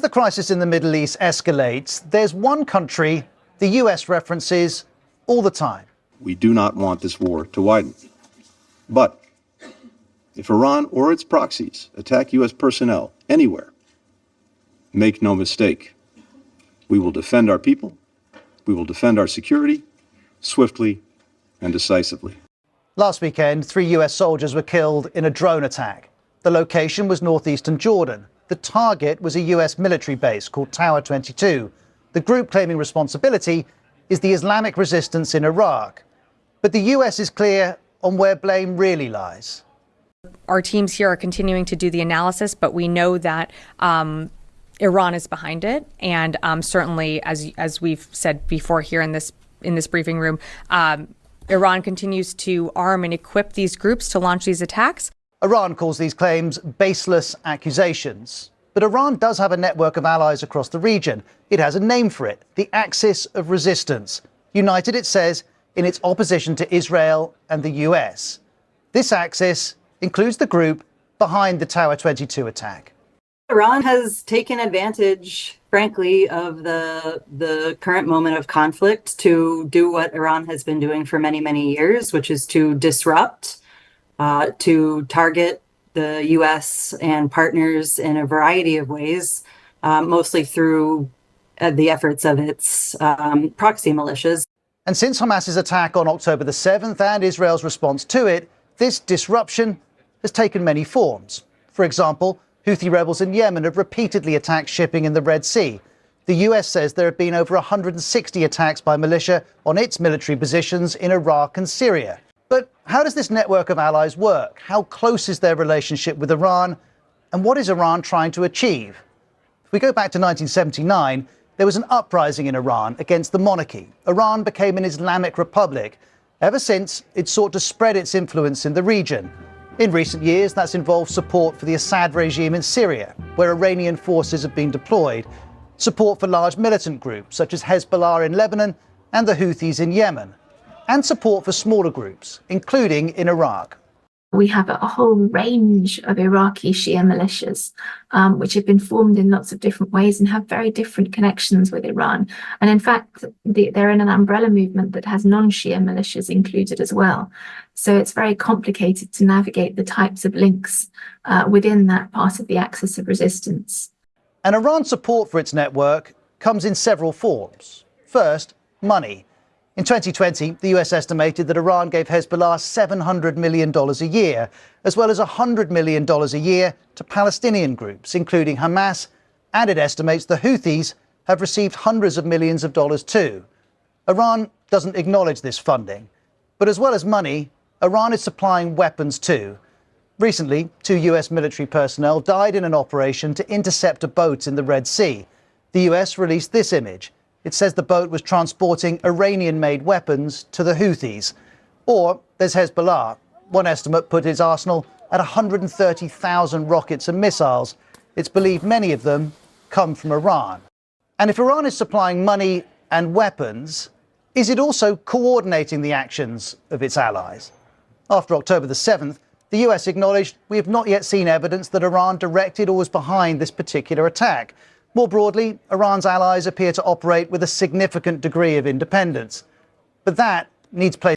As the crisis in the Middle East escalates, there's one country the US references all the time. We do not want this war to widen. But if Iran or its proxies attack US personnel anywhere, make no mistake, we will defend our people, we will defend our security, swiftly and decisively. Last weekend, 3 US soldiers were killed in a drone attack. The location was northeastern Jordan. The target was a US military base called Tower 22. The group claiming responsibility is the Islamic Resistance in Iraq. But the US is clear on where blame really lies. Our teams here are continuing to do the analysis, but we know that Iran is behind it. And certainly, as we've said before here in this briefing room, Iran continues to arm and equip these groups to launch these attacks. Iran calls these claims baseless accusations. But Iran does have a network of allies across the region. It has a name for it, the Axis of Resistance. United, it says, in its opposition to Israel and the US. This axis includes the group behind the Tower 22 attack. Iran has taken advantage, frankly, of the current moment of conflict to do what Iran has been doing for many, many years, which is to disrupt, to target the U.S. and partners in a variety of ways, mostly through the efforts of its proxy militias. And since Hamas's attack on October the 7th and Israel's response to it, this disruption has taken many forms. For example, Houthi rebels in Yemen have repeatedly attacked shipping in the Red Sea. The US says there have been over 160 attacks by militia on its military positions in Iraq and Syria. But how does this network of allies work? How close is their relationship with Iran? And what is Iran trying to achieve? If we go back to 1979, there was an uprising in Iran against the monarchy. Iran became an Islamic republic. Ever since, it sought to spread its influence in the region. In recent years, that's involved support for the Assad regime in Syria, where Iranian forces have been deployed, support for large militant groups such as Hezbollah in Lebanon and the Houthis in Yemen, and support for smaller groups, including in Iraq. We have a whole range of Iraqi Shia militias, which have been formed in lots of different ways and have very different connections with Iran. And in fact, they're in an umbrella movement that has non-Shia militias included as well. So it's very complicated to navigate the types of links within that part of the axis of resistance. And Iran's support for its network comes in several forms. First, money. In 2020, the US estimated that Iran gave Hezbollah $700 million a year, as well as $100 million a year to Palestinian groups, including Hamas, and it estimates the Houthis have received hundreds of millions of dollars too. Iran doesn't acknowledge this funding, but as well as money, Iran is supplying weapons too. Recently, 2 US military personnel died in an operation to intercept a boat in the Red Sea. The US released this image. It says the boat was transporting Iranian-made weapons to the Houthis. Or there's Hezbollah. One estimate put its arsenal at 130,000 rockets and missiles. It's believed many of them come from Iran. And if Iran is supplying money and weapons, is it also coordinating the actions of its allies? After October the 7th, the US acknowledged we have not yet seen evidence that Iran directed or was behind this particular attack. More broadly, Iran's allies appear to operate with a significant degree of independence. But that needs place